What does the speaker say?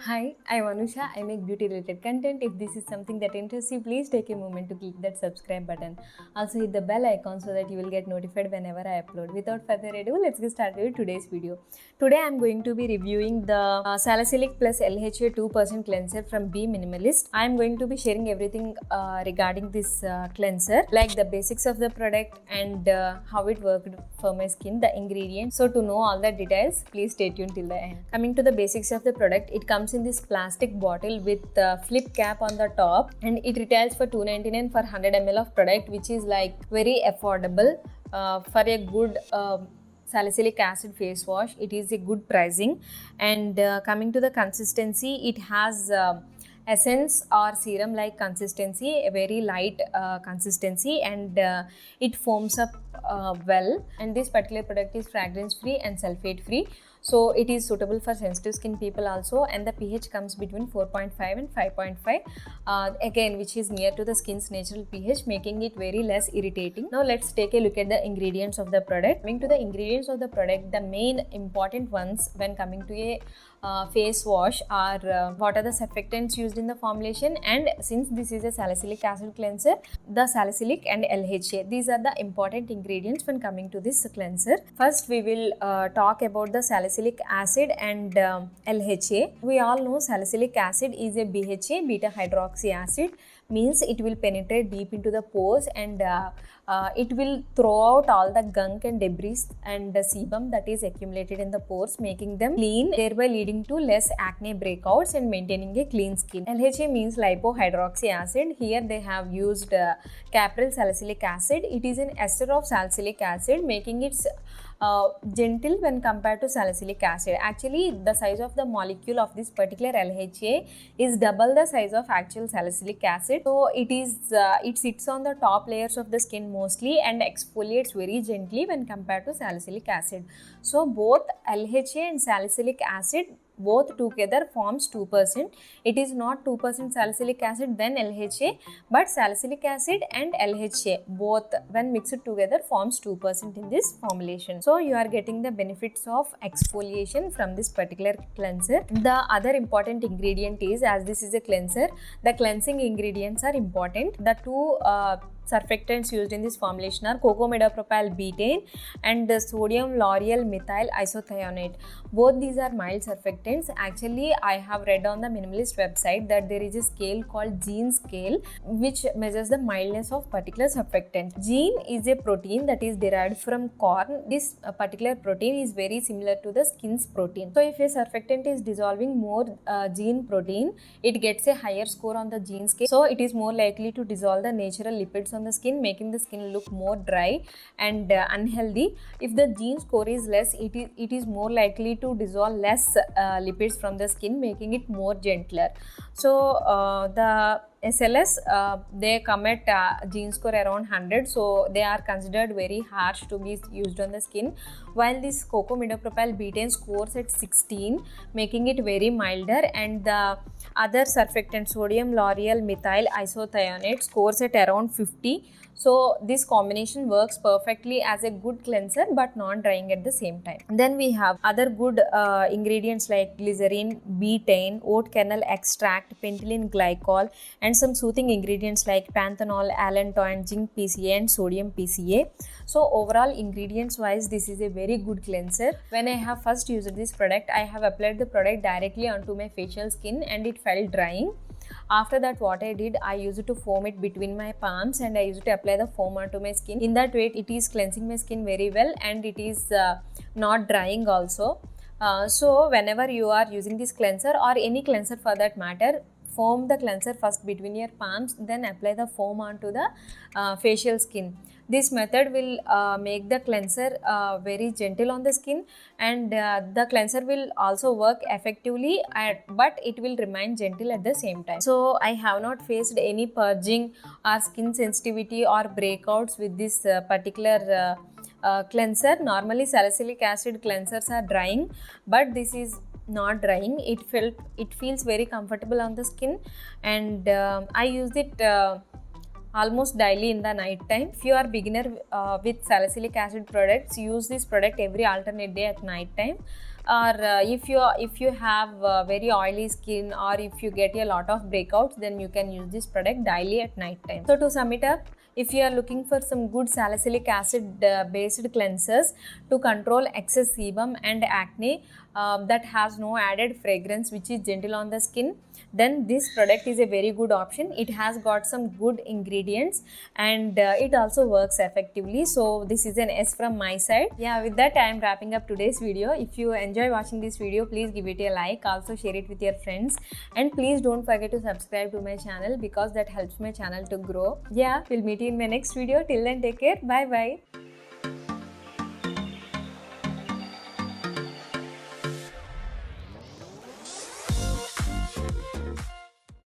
Hi, I'm Anusha. I make beauty related content. If this is something that interests you, please take a moment to click that subscribe button. Also hit the bell icon so that you will get notified whenever I upload. Without further ado, let's get started with today's video. Today I'm going to be reviewing the Salicylic plus LHA 2% cleanser from Be Minimalist. I'm going to be sharing everything regarding this cleanser, like the basics of the product and how it worked for my skin, the ingredients. So to know all the details, please stay tuned till the end. Coming to the basics of the product, it comes in this plastic bottle with flip cap on the top, and it retails for $2.99 for 100 ml of product, which is like very affordable for a good salicylic acid face wash. It is a good pricing. And coming to the consistency, it has essence or serum like consistency, a very light consistency, and it foams up well. And this particular product is fragrance free and sulfate free, so it is suitable for sensitive skin people also. And the pH comes between 4.5 and 5.5 again, which is near to the skin's natural pH, making it very less irritating. Now let's take a look at the ingredients of the product. Coming to the ingredients of the product, the main important ones when coming to a face wash are what are the surfactants used in the formulation, and since this is a salicylic acid cleanser, the salicylic and LHA, these are the important ingredients when coming to this cleanser. First we will talk about the salicylic acid and LHA. We all know salicylic acid is a BHA, beta hydroxy acid, means it will penetrate deep into the pores, and it will throw out all the gunk and debris and the sebum that is accumulated in the pores, making them clean, thereby leading to less acne breakouts and maintaining a clean skin. LHA means lipohydroxy acid. Here they have used capryl salicylic acid. It is an ester of salicylic acid, making it gentle when compared to salicylic acid. Actually, the size of the molecule of this particular LHA is double the size of actual salicylic acid. So it sits on the top layers of the skin mostly and exfoliates very gently when compared to salicylic acid. So both LHA and salicylic acid both together forms 2%. It is not 2% salicylic acid then LHA, but salicylic acid and LHA both when mixed together forms 2% in this formulation. So you are getting the benefits of exfoliation from this particular cleanser. The other important ingredient is, as this is a cleanser, the cleansing ingredients are important. The two surfactants used in this formulation are cocamidopropyl betaine and the sodium lauryl methyl isothiionate. Both these are mild surfactants. Actually, I have read on the Minimalist website that there is a scale called gene scale which measures the mildness of particular surfactant. Gene is a protein that is derived from corn. This particular protein is very similar to the skin's protein. So if a surfactant is dissolving more gene protein, it gets a higher score on the gene scale. So it is more likely to dissolve the natural lipids on the skin, making the skin look more dry and unhealthy. If the gene score is less, it is more likely to dissolve less lipids from the skin, making it more gentler. So the SLS, they come at gene score around 100, so they are considered very harsh to be used on the skin, while this cocamidopropyl betaine scores at 16, making it very milder, and the other surfactant sodium lauryl methyl isothiionate scores at around 50. So this combination works perfectly as a good cleanser but non-drying at the same time. Then we have other good ingredients like glycerin, betaine, oat kernel extract, pentylene glycol, and some soothing ingredients like panthenol, allantoin, zinc PCA, and sodium PCA. So overall ingredients wise, this is a very good cleanser. When I have first used this product, I have applied the product directly onto my facial skin and it felt drying. After that, what I did, I used to foam it between my palms and I used to apply the foam onto my skin. In that way, it is cleansing my skin very well and it is not drying also. So whenever you are using this cleanser or any cleanser for that matter, foam the cleanser first between your palms, then apply the foam onto the facial skin. This method will make the cleanser very gentle on the skin, and the cleanser will also work effectively, but it will remain gentle at the same time. So I have not faced any purging or skin sensitivity or breakouts with this particular cleanser. Normally salicylic acid cleansers are drying, but this is not drying. It feels very comfortable on the skin, and I used it almost daily in the night time. If you are beginner with salicylic acid products, use this product every alternate day at night time. or if you have very oily skin, or if you get a lot of breakouts, then you can use this product daily at night time. So to sum it up, if you are looking for some good salicylic acid based cleansers to control excess sebum and acne that has no added fragrance, which is gentle on the skin, then this product is a very good option. It has got some good ingredients, and it also works effectively. So this is an S from my side. Yeah, with that I am wrapping up today's video. If you enjoy watching this video, please give it a like, also share it with your friends, and please don't forget to subscribe to my channel because that helps my channel to grow. Yeah, we'll meet you in my next video. Till then, take care. Bye bye.